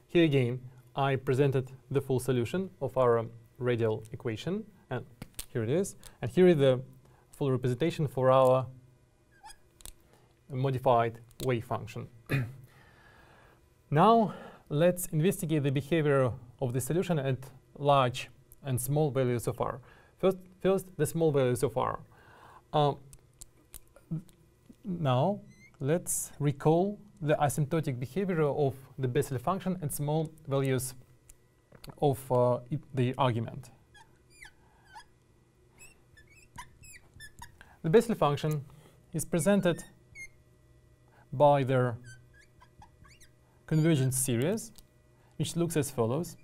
here again, I presented the full solution of our radial equation, and here it is. And here is the full representation for our modified wave function. Now, let's investigate the behavior of the solution at large and small values of r. First, the small values of r. Now, let's recall the asymptotic behavior of the Bessel function at small values of the argument. The Bessel function is presented by their convergence series, which looks as follows.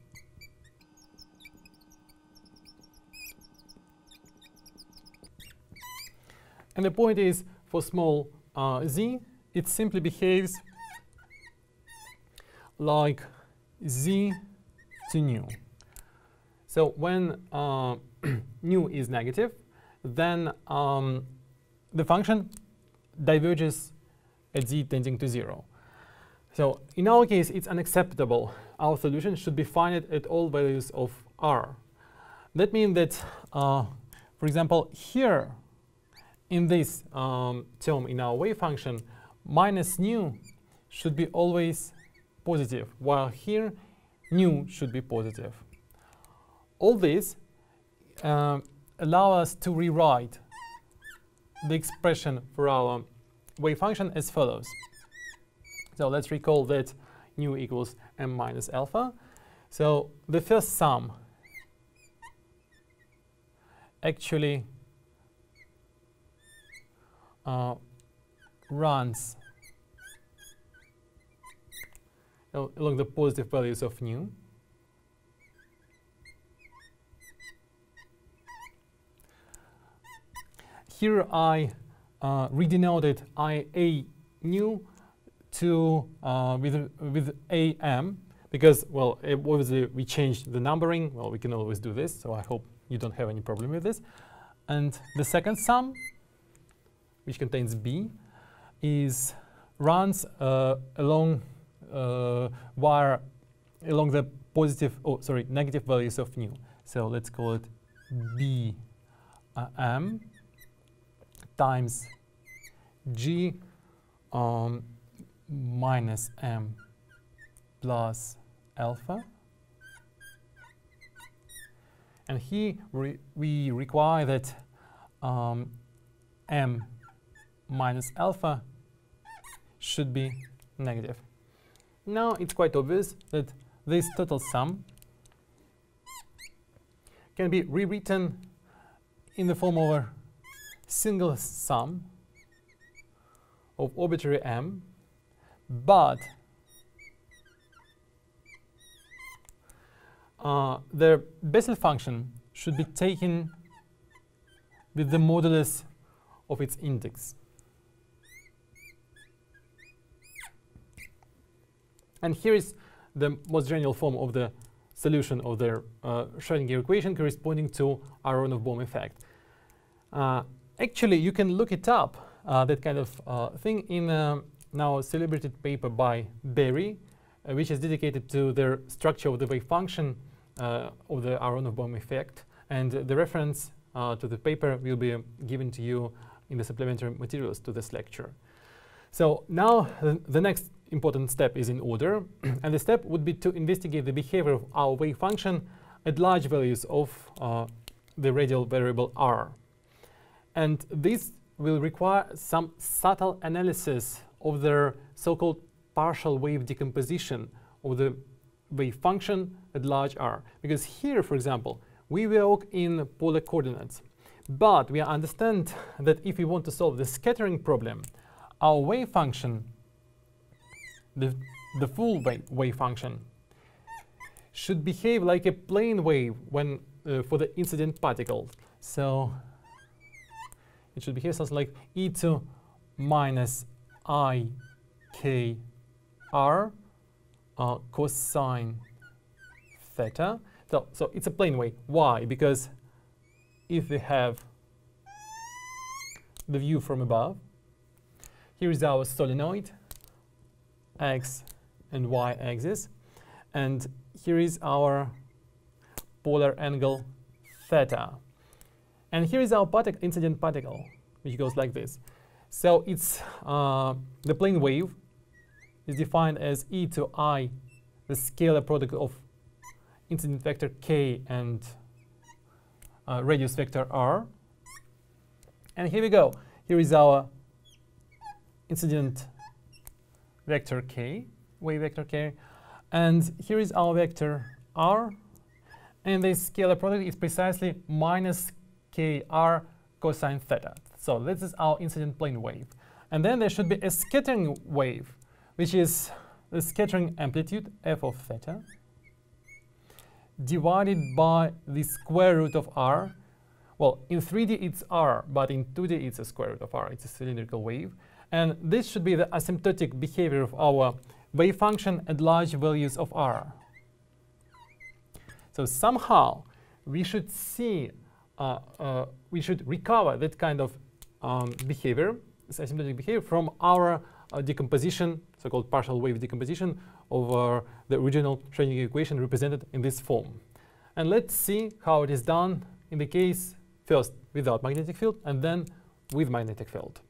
And the point is, for small z, it simply behaves like z to nu. So when nu is negative, then the function diverges at z tending to 0. So in our case, it's unacceptable. Our solution should be finite at all values of r. That means that, for example, here in this term in our wave function, minus nu should be always positive, while here nu should be positive. All this allow us to rewrite the expression for our wave function as follows. So let's recall that nu equals m minus alpha. So the first sum actually runs along the positive values of nu. Here I redenoted IA nu to with AM because, well, obviously we changed the numbering. Well, we can always do this, so I hope you don't have any problem with this. And the second sum, which contains B, runs along along the negative values of nu. So let's call it B m times G minus m plus alpha. And here we require that m minus alpha should be negative. Now it's quite obvious that this total sum can be rewritten in the form of a single sum of arbitrary m, but the Bessel function should be taken with the modulus of its index. And here is the most general form of the solution of the Schrödinger equation corresponding to Aharonov-Bohm effect. Actually, you can look it up, that kind of thing, in now celebrated paper by Berry, which is dedicated to the structure of the wave function of the Aharonov-Bohm effect. And the reference to the paper will be given to you in the supplementary materials to this lecture. So now the next important step is in order, and the step would be to investigate the behavior of our wave function at large values of the radial variable r. And this will require some subtle analysis of the so-called partial wave decomposition of the wave function at large r. Because here, for example, we work in polar coordinates, but we understand that if we want to solve the scattering problem, our wave function, the full wave function, should behave like a plane wave when for the incident particle. So it should behave something like e to minus I k r cosine theta. So it's a plane wave. Why? Because if we have the view from above, here is our solenoid, x and y axis, and here is our polar angle theta. And here is our incident particle, which goes like this. So it's the plane wave is defined as e to I, the scalar product of incident vector k and radius vector r. And here we go. Here is our incident vector k, wave vector k, and here is our vector r, and the scalar product is precisely minus kr cosine theta. So this is our incident plane wave. And then there should be a scattering wave, which is the scattering amplitude f of theta divided by the square root of r. Well, in 3D it's r, but in 2D it's a square root of r. It's a cylindrical wave. And this should be the asymptotic behavior of our wave function at large values of r. So somehow we should see, we should recover that kind of behavior, this asymptotic behavior, from our decomposition, so-called partial wave decomposition of the original Schrödinger equation represented in this form. And let's see how it is done in the case first without magnetic field and then with magnetic field.